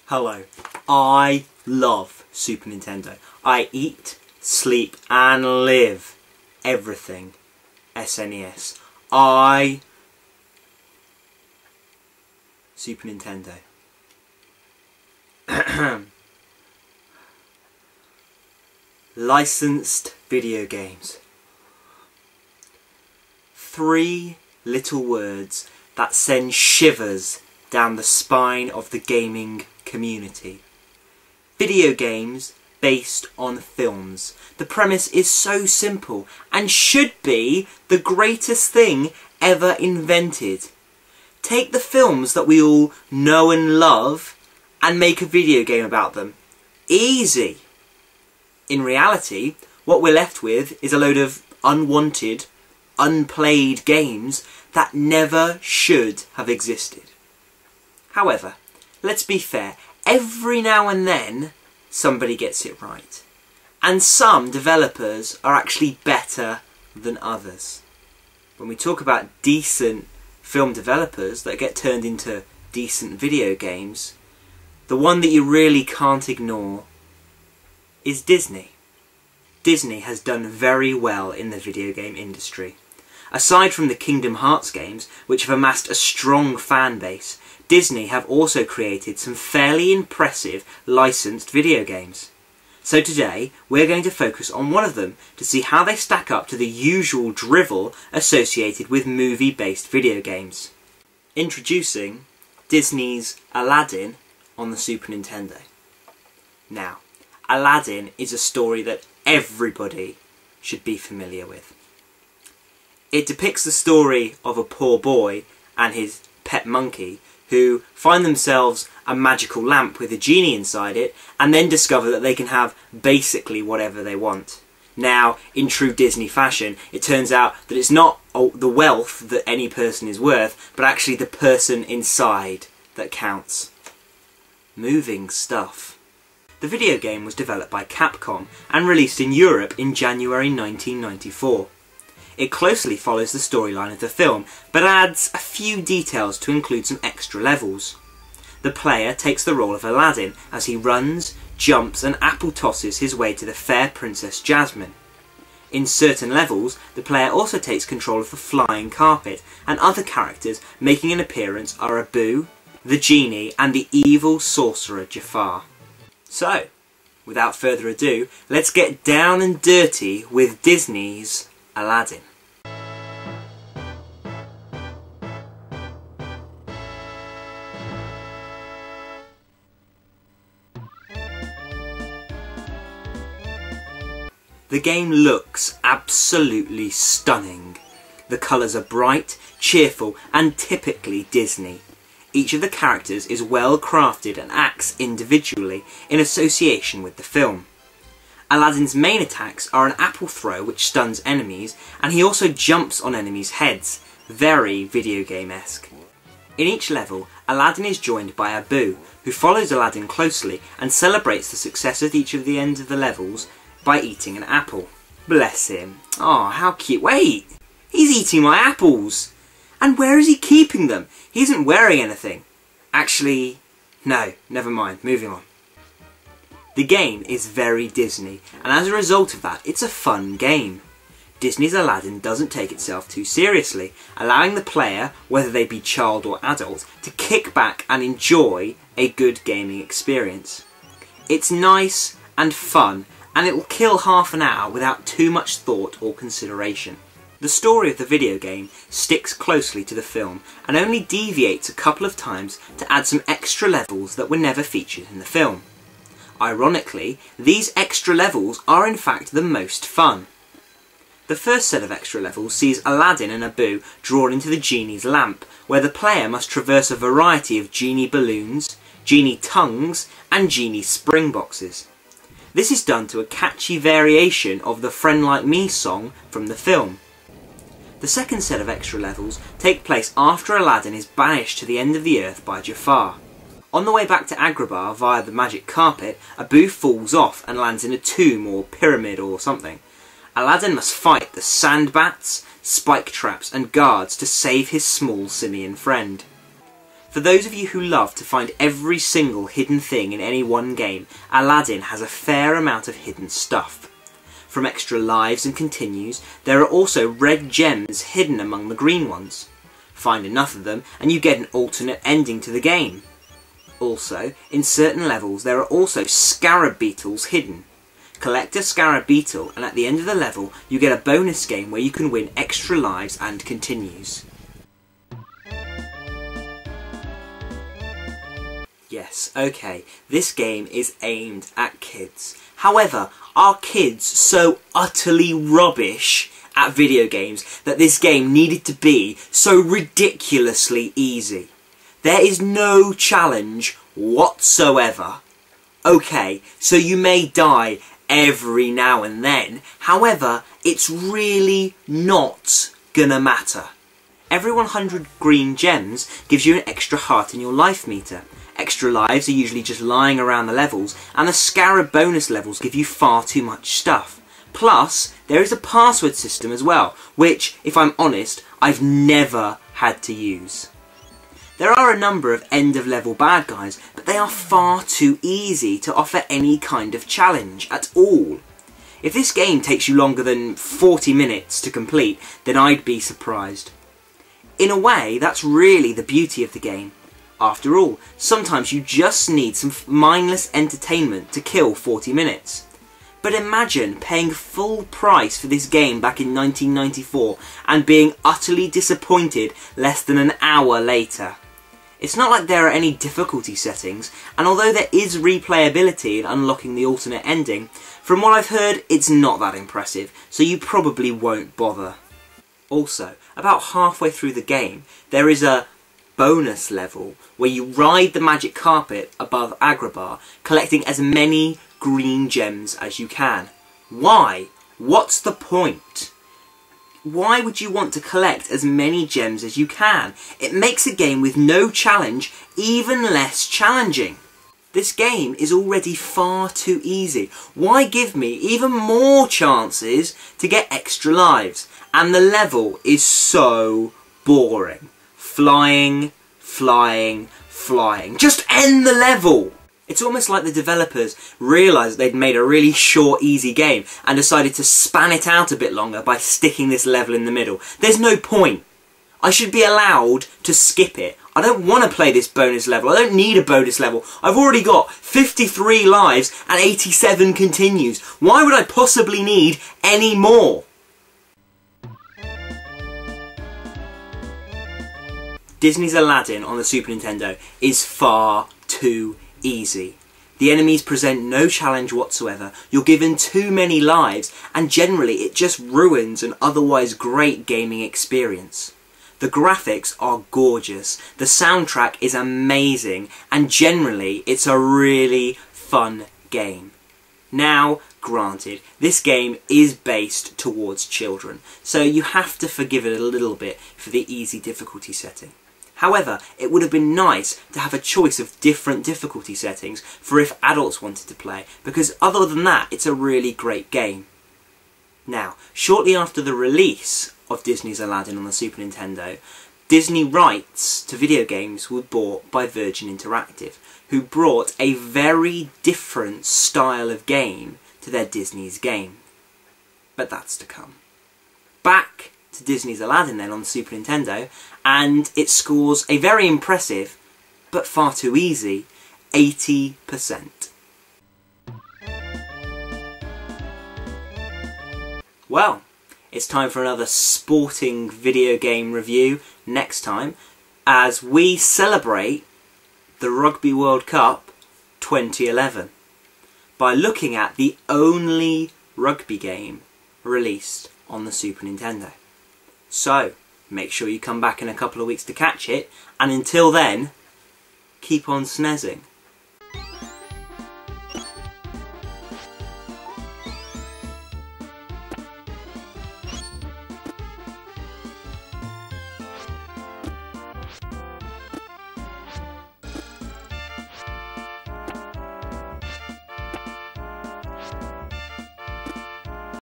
Hello. I love Super Nintendo. I eat, sleep and live everything SNES. Super Nintendo. Licensed video games. 3 little words that send shivers down the spine of the gaming community. Video games based on films. The premise is so simple and should be the greatest thing ever invented. Take the films that we all know and love and make a video game about them. Easy. In reality, what we're left with is a load of unwanted, unplayed games that never should have existed. However, let's be fair, every now and then somebody gets it right. And some developers are actually better than others. When we talk about decent film developers that get turned into decent video games, the one that you really can't ignore is Disney. Disney has done very well in the video game industry. Aside from the Kingdom Hearts games, which have amassed a strong fan base, Disney have also created some fairly impressive licensed video games. So today, we're going to focus on one of them to see how they stack up to the usual drivel associated with movie-based video games. Introducing Disney's Aladdin on the Super Nintendo. Now, Aladdin is a story that everybody should be familiar with. It depicts the story of a poor boy and his pet monkey who find themselves a magical lamp with a genie inside it and then discover that they can have basically whatever they want. Now, in true Disney fashion, it turns out that it's not the wealth that any person is worth, but actually the person inside that counts. Moving stuff. The video game was developed by Capcom and released in Europe in January 1994. It closely follows the storyline of the film, but adds a few details to include some extra levels. The player takes the role of Aladdin as he runs, jumps and apple tosses his way to the fair Princess Jasmine. In certain levels, the player also takes control of the flying carpet, and other characters making an appearance are Abu, the genie and the evil sorcerer Jafar. So, without further ado, let's get down and dirty with Disney's Aladdin. The game looks absolutely stunning. The colours are bright, cheerful and typically Disney. Each of the characters is well crafted and acts individually in association with the film. Aladdin's main attacks are an apple throw which stuns enemies, and he also jumps on enemies' heads, very video game-esque. In each level, Aladdin is joined by Abu, who follows Aladdin closely and celebrates the success at each of the ends of the levels by eating an apple. Bless him. Oh, how cute. Wait! He's eating my apples! And where is he keeping them? He isn't wearing anything. Actually, no, never mind. Moving on. The game is very Disney, and as a result of that, it's a fun game. Disney's Aladdin doesn't take itself too seriously, allowing the player, whether they be child or adult, to kick back and enjoy a good gaming experience. It's nice and fun, and it will kill half an hour without too much thought or consideration. The story of the video game sticks closely to the film and only deviates a couple of times to add some extra levels that were never featured in the film. Ironically, these extra levels are in fact the most fun. The first set of extra levels sees Aladdin and Abu drawn into the genie's lamp, where the player must traverse a variety of genie balloons, genie tongues and genie spring boxes. This is done to a catchy variation of the Friend Like Me song from the film. The second set of extra levels take place after Aladdin is banished to the end of the earth by Jafar. On the way back to Agrabah via the magic carpet, Abu falls off and lands in a tomb or pyramid or something. Aladdin must fight the sand bats, spike traps and guards to save his small simian friend. For those of you who love to find every single hidden thing in any one game, Aladdin has a fair amount of hidden stuff. From extra lives and continues, there are also red gems hidden among the green ones. Find enough of them and you get an alternate ending to the game. Also, in certain levels there are also scarab beetles hidden. Collect a scarab beetle and at the end of the level you get a bonus game where you can win extra lives and continues. Yes, okay, this game is aimed at kids. However, are kids so utterly rubbish at video games that this game needed to be so ridiculously easy? There is no challenge whatsoever. Okay, so you may die every now and then, however, it's really not gonna matter. Every 100 green gems gives you an extra heart in your life meter. Extra lives are usually just lying around the levels, and the scarab bonus levels give you far too much stuff. Plus, there is a password system as well, which, if I'm honest, I've never had to use. There are a number of end-of-level bad guys, but they are far too easy to offer any kind of challenge at all. If this game takes you longer than 40 minutes to complete, then I'd be surprised. In a way, that's really the beauty of the game. After all, sometimes you just need some mindless entertainment to kill 40 minutes. But imagine paying full price for this game back in 1994 and being utterly disappointed less than an hour later. It's not like there are any difficulty settings, and although there is replayability in unlocking the alternate ending, from what I've heard it's not that impressive, so you probably won't bother. Also, about halfway through the game, there is a bonus level where you ride the magic carpet above Agrabah, collecting as many green gems as you can. Why? What's the point? Why would you want to collect as many gems as you can? It makes a game with no challenge even less challenging. This game is already far too easy. Why give me even more chances to get extra lives? And the level is so boring. Flying, flying, flying. Just end the level! It's almost like the developers realised they'd made a really short, easy game and decided to span it out a bit longer by sticking this level in the middle. There's no point. I should be allowed to skip it. I don't want to play this bonus level. I don't need a bonus level. I've already got 53 lives and 87 continues. Why would I possibly need any more? Disney's Aladdin on the Super Nintendo is far too easy. The enemies present no challenge whatsoever, you're given too many lives, and generally it just ruins an otherwise great gaming experience. The graphics are gorgeous, the soundtrack is amazing, and generally it's a really fun game. Now, granted, this game is based towards children, so you have to forgive it a little bit for the easy difficulty setting. However, it would have been nice to have a choice of different difficulty settings for if adults wanted to play, because other than that, it's a really great game. Now, shortly after the release of Disney's Aladdin on the Super Nintendo, Disney rights to video games were bought by Virgin Interactive, who brought a very different style of game to their Disney's game. But that's to come. Back to Disney's Aladdin then on the Super Nintendo, and it scores a very impressive, but far too easy, 80%. Well, it's time for another sporting video game review next time, as we celebrate the Rugby World Cup 2011 by looking at the only rugby game released on the Super Nintendo. So, make sure you come back in a couple of weeks to catch it, and until then, keep on snezzing.